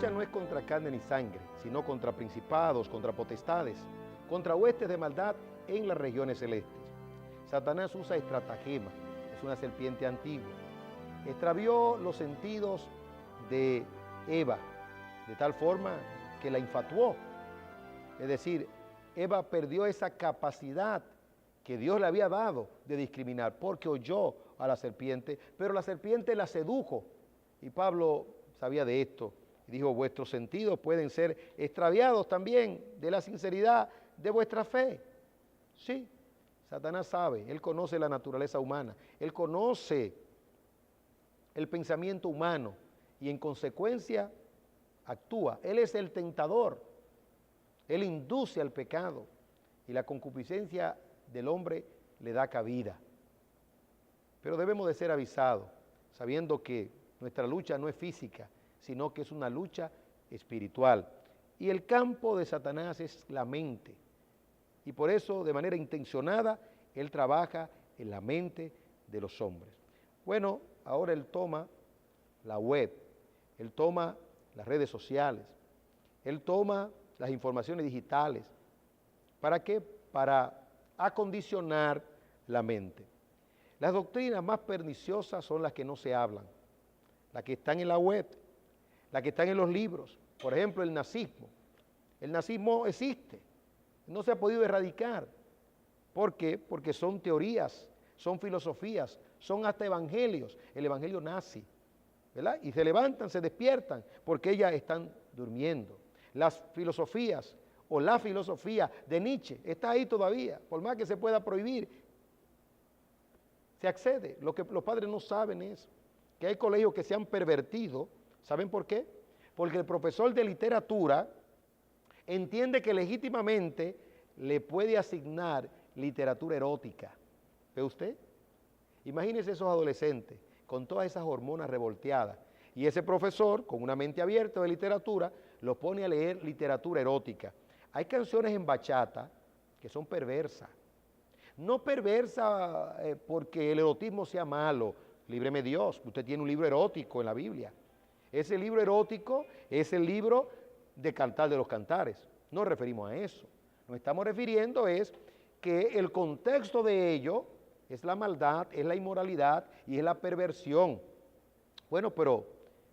lucha no es contra carne ni sangre, sino contra principados, contra potestades, contra huestes de maldad en las regiones celestes. Satanás usa estratagema, es una serpiente antigua. Extravió los sentidos de Eva, de tal forma que la infatuó. Es decir, Eva perdió esa capacidad que Dios le había dado de discriminar, porque oyó a la serpiente, pero la serpiente la sedujo. Y Pablo sabía de esto, y dijo, vuestros sentidos pueden ser extraviados también de la sinceridad de vuestra fe. Sí, Satanás sabe, él conoce la naturaleza humana, él conoce el pensamiento humano, y en consecuencia actúa. Él es el tentador, él induce al pecado, y la concupiscencia del hombre le da cabida. Pero debemos de ser avisados, sabiendo que nuestra lucha no es física, sino que es una lucha espiritual. Y el campo de Satanás es la mente. Y por eso, de manera intencionada, él trabaja en la mente de los hombres. Bueno, ahora él toma la web, él toma las redes sociales, él toma las informaciones digitales. ¿Para qué? Para acondicionar la mente. Las doctrinas más perniciosas son las que no se hablan, las que están en la web, las que están en los libros. Por ejemplo, el nazismo. El nazismo existe, no se ha podido erradicar. ¿Por qué? Porque son teorías, son filosofías, son hasta evangelios, el evangelio nazi, ¿verdad? Y se levantan, se despiertan, porque ellas están durmiendo. Las filosofías o la filosofía de Nietzsche está ahí todavía, por más que se pueda prohibir, se accede. Lo que los padres no saben es que hay colegios que se han pervertido. ¿Saben por qué? Porque el profesor de literatura entiende que legítimamente le puede asignar literatura erótica. ¿Ve usted? Imagínese esos adolescentes con todas esas hormonas revolteadas, y ese profesor, con una mente abierta de literatura, los pone a leer literatura erótica. Hay canciones en bachata que son perversas. No perversa porque el erotismo sea malo, líbreme Dios, usted tiene un libro erótico en la Biblia. Ese libro erótico es el libro de Cantar de los Cantares, no nos referimos a eso. Nos estamos refiriendo es que el contexto de ello es la maldad, es la inmoralidad y es la perversión. Bueno, pero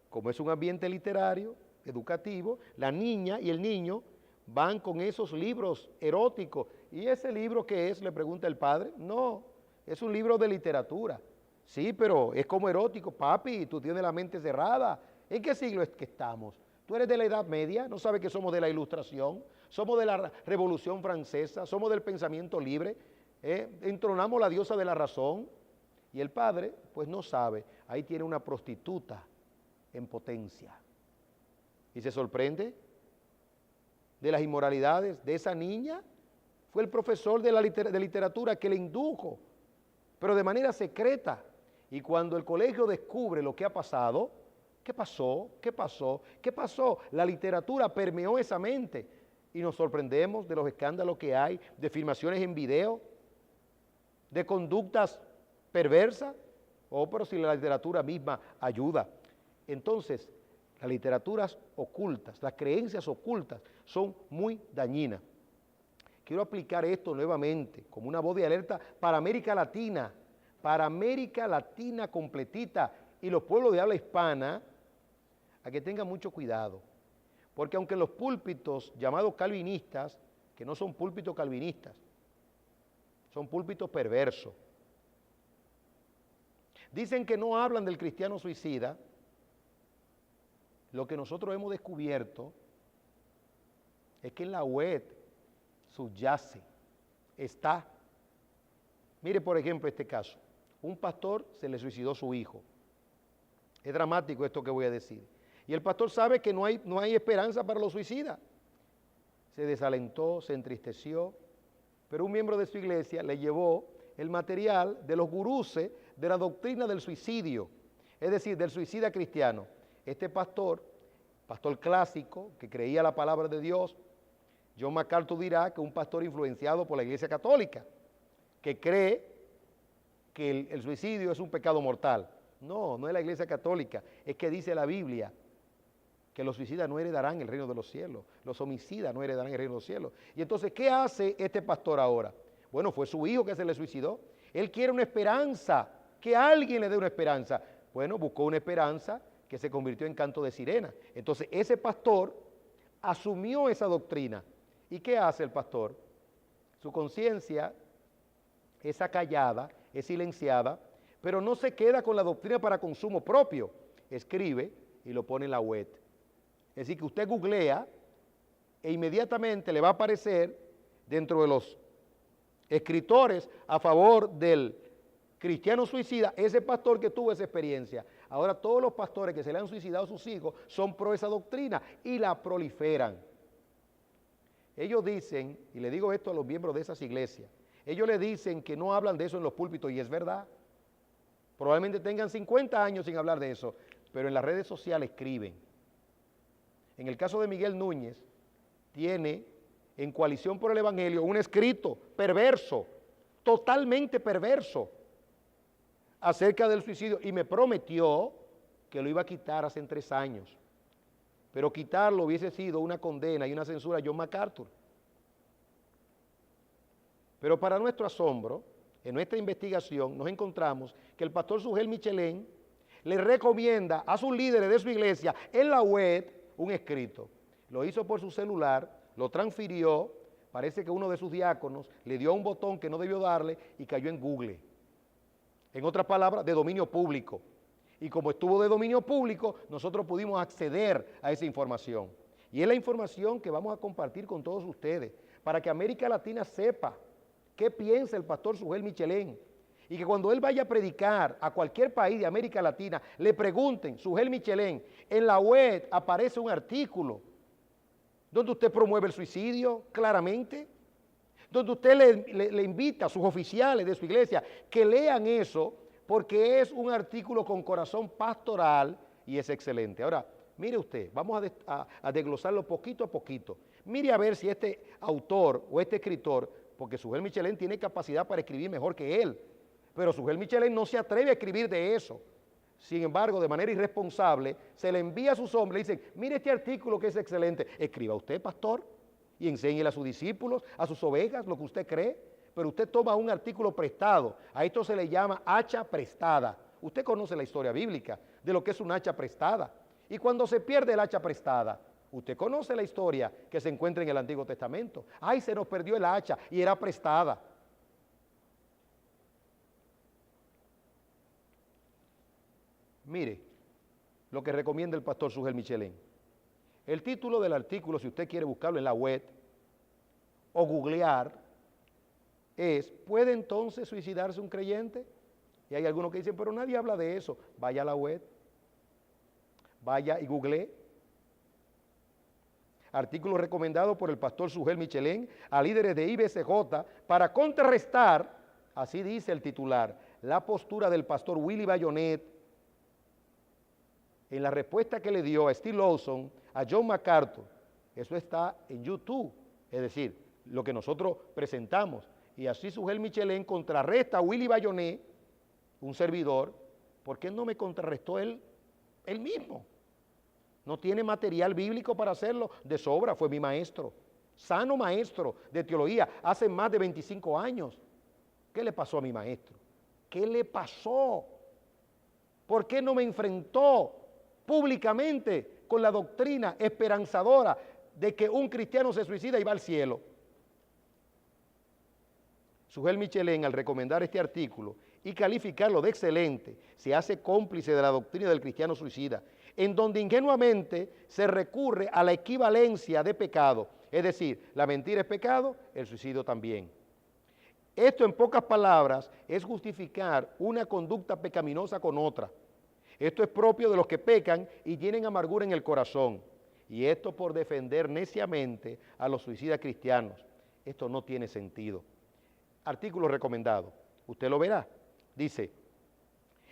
como es un ambiente literario, educativo, la niña y el niño van con esos libros eróticos. ¿Y ese libro qué es?, le pregunta el padre. No, es un libro de literatura. Sí, pero es como erótico. Papi, tú tienes la mente cerrada. ¿En qué siglo es que estamos? ¿Tú eres de la Edad Media? ¿No sabes que somos de la Ilustración? ¿Somos de la Revolución Francesa? ¿Somos del pensamiento libre? ¿Entronamos la diosa de la razón? Y el padre, pues no sabe. Ahí tiene una prostituta en potencia. Y se sorprende de las inmoralidades de esa niña. Fue el profesor de literatura que le indujo, pero de manera secreta. Y cuando el colegio descubre lo que ha pasado, ¿qué pasó? ¿Qué pasó? ¿Qué pasó? La literatura permeó esa mente y nos sorprendemos de los escándalos que hay, de filmaciones en video, de conductas perversas. Oh, pero si la literatura misma ayuda. Entonces, las literaturas ocultas, las creencias ocultas son muy dañinas. Quiero aplicar esto nuevamente como una voz de alerta para América Latina completita y los pueblos de habla hispana, a que tengan mucho cuidado. Porque aunque los púlpitos llamados calvinistas, que no son púlpitos calvinistas, son púlpitos perversos, dicen que no hablan del cristiano suicida, lo que nosotros hemos descubierto es que en la web subyace, está. Mire, por ejemplo, este caso. Un pastor se le suicidó su hijo. Es dramático esto que voy a decir. Y el pastor sabe que no hay esperanza para los suicidas. Se desalentó, se entristeció, pero un miembro de su iglesia le llevó el material de los guruses de la doctrina del suicidio, es decir, del suicida cristiano. Este pastor clásico, que creía la palabra de Dios, John MacArthur dirá que un pastor influenciado por la Iglesia Católica, que cree que el suicidio es un pecado mortal. No, no es la Iglesia Católica, es que dice la Biblia que los suicidas no heredarán el reino de los cielos, los homicidas no heredarán el reino de los cielos. Y entonces, ¿qué hace este pastor ahora? Bueno, fue su hijo que se le suicidó. Él quiere una esperanza, que alguien le dé una esperanza. Bueno, buscó una esperanza que se convirtió en canto de sirena. Entonces, ese pastor asumió esa doctrina. ¿Y qué hace el pastor? Su conciencia es acallada, es silenciada, pero no se queda con la doctrina para consumo propio. Escribe y lo pone en la web. Es decir, que usted googlea e inmediatamente le va a aparecer dentro de los escritores a favor del cristiano suicida, ese pastor que tuvo esa experiencia. Ahora todos los pastores que se le han suicidado a sus hijos son pro esa doctrina y la proliferan. Ellos dicen, y le digo esto a los miembros de esas iglesias, ellos le dicen que no hablan de eso en los púlpitos y es verdad. Probablemente tengan 50 años sin hablar de eso, pero en las redes sociales escriben. En el caso de Miguel Núñez, tiene en Coalición por el Evangelio un escrito perverso, totalmente perverso, acerca del suicidio y me prometió que lo iba a quitar hace 3 años. Pero quitarlo hubiese sido una condena y una censura a John MacArthur. Pero para nuestro asombro, en nuestra investigación nos encontramos que el pastor Sugel Michelén le recomienda a sus líderes de su iglesia en la web un escrito. Lo hizo por su celular, lo transfirió, parece que uno de sus diáconos le dio un botón que no debió darle y cayó en Google. En otras palabras, de dominio público. Y como estuvo de dominio público, nosotros pudimos acceder a esa información. Y es la información que vamos a compartir con todos ustedes, para que América Latina sepa qué piensa el pastor Sugel Michelén. Y que cuando él vaya a predicar a cualquier país de América Latina, le pregunten, Sugel Michelén, en la web aparece un artículo donde usted promueve el suicidio claramente, donde usted le invita a sus oficiales de su iglesia que lean eso, porque es un artículo con corazón pastoral y es excelente. Ahora, mire usted, vamos a desglosarlo poquito a poquito. Mire a ver si este autor o este escritor, porque Sugel Michelén tiene capacidad para escribir mejor que él, pero Sugel Michelén no se atreve a escribir de eso. Sin embargo, de manera irresponsable, se le envía a sus hombres y dicen, mire este artículo que es excelente. Escriba usted, pastor, y enséñele a sus discípulos, a sus ovejas, lo que usted cree. Pero usted toma un artículo prestado. A esto se le llama hacha prestada. Usted conoce la historia bíblica de lo que es un hacha prestada. Y cuando se pierde el hacha prestada, usted conoce la historia que se encuentra en el Antiguo Testamento. Ay, se nos perdió el hacha y era prestada. Mire lo que recomienda el pastor Sugel Michelén. El título del artículo, si usted quiere buscarlo en la web o googlear, es, ¿puede entonces suicidarse un creyente? Y hay algunos que dicen, pero nadie habla de eso. Vaya a la web, vaya y googlee. Artículo recomendado por el pastor Sugel Michelén a líderes de IBCJ para contrarrestar, así dice el titular, la postura del pastor Willy Bayonet en la respuesta que le dio a Steve Lawson, a John MacArthur. Eso está en YouTube, es decir, lo que nosotros presentamos. Y así Sugel Michelén contrarresta a Willy Bayonet, un servidor. ¿Por qué no me contrarrestó él mismo? No tiene material bíblico para hacerlo, de sobra, fue mi maestro, sano maestro de teología, hace más de 25 años. ¿Qué le pasó a mi maestro? ¿Qué le pasó? ¿Por qué no me enfrentó públicamente con la doctrina esperanzadora de que un cristiano se suicida y va al cielo? Sugel Michelén, al recomendar este artículo y calificarlo de excelente, se hace cómplice de la doctrina del cristiano suicida, en donde ingenuamente se recurre a la equivalencia de pecado, es decir, la mentira es pecado, el suicidio también. Esto, en pocas palabras, es justificar una conducta pecaminosa con otra. Esto es propio de los que pecan y tienen amargura en el corazón. Y esto por defender neciamente a los suicidas cristianos. Esto no tiene sentido. Artículo recomendado. Usted lo verá. Dice,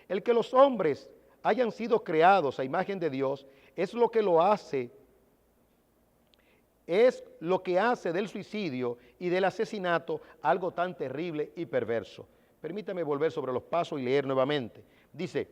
el que los hombres hayan sido creados a imagen de Dios es lo que hace del suicidio y del asesinato algo tan terrible y perverso. Permítame volver sobre los pasos y leer nuevamente. Dice,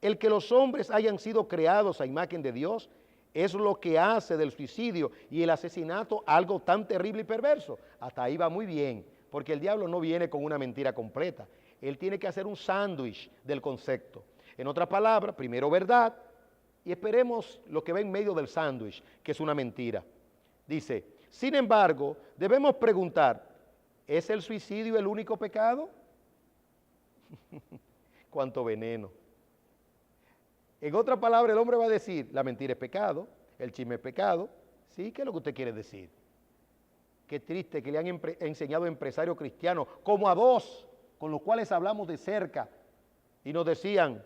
el que los hombres hayan sido creados a imagen de Dios es lo que hace del suicidio y el asesinato algo tan terrible y perverso. Hasta ahí va muy bien, porque el diablo no viene con una mentira completa. Él tiene que hacer un sándwich del concepto. En otras palabras, primero verdad y esperemos lo que va en medio del sándwich, que es una mentira. Dice, sin embargo, debemos preguntar, ¿es el suicidio el único pecado? Cuánto veneno. En otras palabras, el hombre va a decir, la mentira es pecado, el chisme es pecado. ¿Sí? ¿Qué es lo que usted quiere decir? Qué triste que le han enseñado a empresarios cristianos, como a dos, con los cuales hablamos de cerca, y nos decían,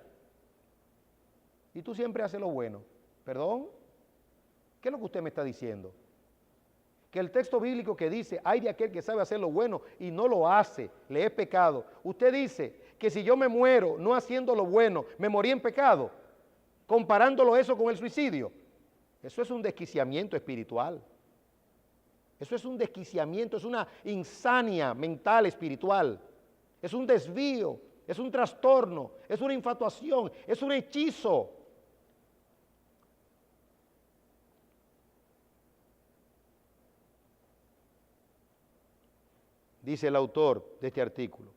y tú siempre haces lo bueno. ¿Perdón? ¿Qué es lo que usted me está diciendo? Que el texto bíblico que dice, hay de aquel que sabe hacer lo bueno y no lo hace, le es pecado. Usted dice que si yo me muero no haciendo lo bueno, me morí en pecado, comparándolo eso con el suicidio. Eso es un desquiciamiento espiritual. Eso es un desquiciamiento, es una insania mental espiritual. Es un desvío, es un trastorno, es una infatuación, es un hechizo. Dice el autor de este artículo.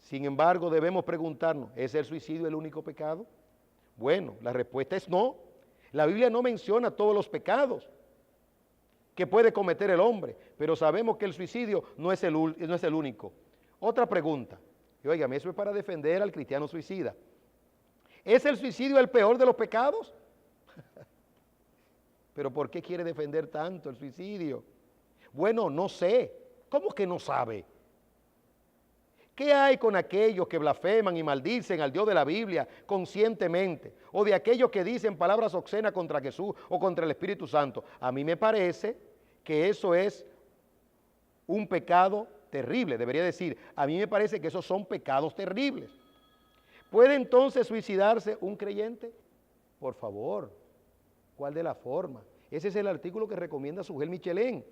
Sin embargo, debemos preguntarnos, ¿es el suicidio el único pecado? Bueno, la respuesta es no. La Biblia no menciona todos los pecados que puede cometer el hombre, pero sabemos que el suicidio no es el único. Otra pregunta, y óigame, eso es para defender al cristiano suicida. ¿Es el suicidio el peor de los pecados? ¿Pero por qué quiere defender tanto el suicidio? Bueno, no sé. ¿Cómo que no sabe? ¿Qué hay con aquellos que blasfeman y maldicen al Dios de la Biblia conscientemente? O de aquellos que dicen palabras obscenas contra Jesús o contra el Espíritu Santo. A mí me parece que eso es un pecado terrible. Debería decir, a mí me parece que esos son pecados terribles. ¿Puede entonces suicidarse un creyente? Por favor, ¿cuál de la forma? Ese es el artículo que recomienda Sugel Michelén.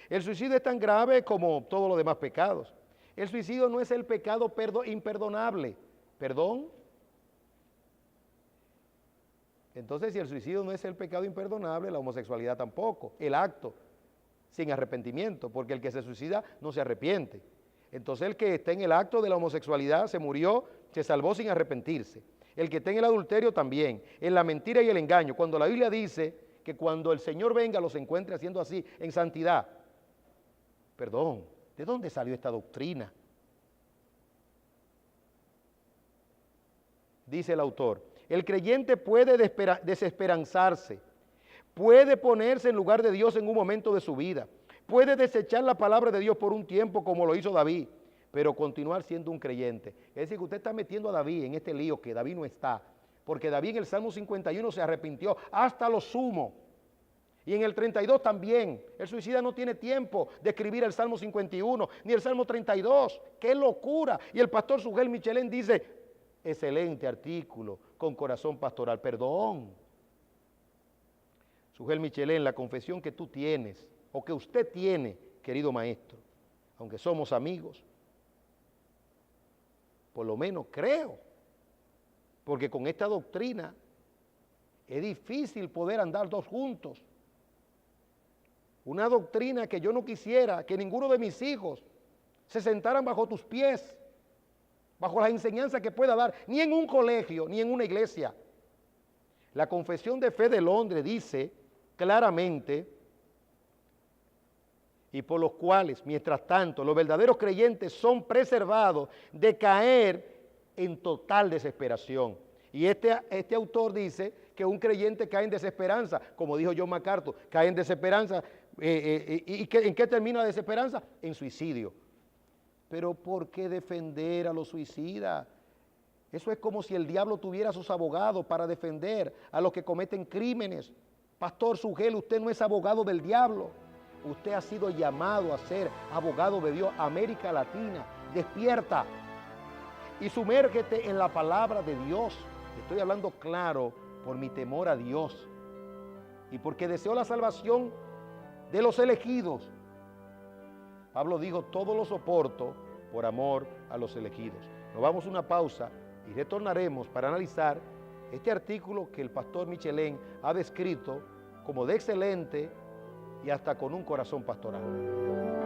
El suicidio es tan grave como todos los demás pecados. El suicidio no es el pecado imperdonable. ¿Perdón? Entonces, si el suicidio no es el pecado imperdonable, la homosexualidad tampoco. El acto, sin arrepentimiento, porque el que se suicida no se arrepiente. Entonces, el que está en el acto de la homosexualidad se murió, se salvó sin arrepentirse. El que está en el adulterio también, en la mentira y el engaño. Cuando la Biblia dice que cuando el Señor venga los encuentre haciendo así en santidad. Perdón, ¿de dónde salió esta doctrina? Dice el autor, el creyente puede desesperanzarse, puede ponerse en lugar de Dios en un momento de su vida, puede desechar la palabra de Dios por un tiempo como lo hizo David, pero continuar siendo un creyente. Es decir, que usted está metiendo a David en este lío que David no está, porque David en el Salmo 51 se arrepintió hasta lo sumo. Y en el 32 también. El suicida no tiene tiempo de escribir el Salmo 51, ni el Salmo 32. ¡Qué locura! Y el pastor Sugel Michelén dice, excelente artículo, con corazón pastoral. Perdón. Sugel Michelén, la confesión que tú tienes, o que usted tiene, querido maestro, aunque somos amigos, por lo menos creo, porque con esta doctrina es difícil poder andar dos juntos. Una doctrina que yo no quisiera que ninguno de mis hijos se sentaran bajo tus pies, bajo la enseñanza que pueda dar, ni en un colegio, ni en una iglesia. La Confesión de Fe de Londres dice claramente, y por los cuales, mientras tanto, los verdaderos creyentes son preservados de caer en total desesperación. Y este autor dice que un creyente cae en desesperanza, como dijo John MacArthur, cae en desesperanza. ¿En qué termina la desesperanza? En suicidio. Pero ¿por qué defender a los suicidas? Eso es como si el diablo tuviera a sus abogados para defender a los que cometen crímenes. Pastor Sugel, usted no es abogado del diablo. Usted ha sido llamado a ser abogado de Dios. América Latina, despierta y sumérgete en la palabra de Dios. Estoy hablando claro por mi temor a Dios y porque deseo la salvación de los elegidos. Pablo dijo, todo lo soporto por amor a los elegidos. Nos vamos a una pausa y retornaremos para analizar este artículo que el pastor Michelén ha descrito como de excelente y hasta con un corazón pastoral.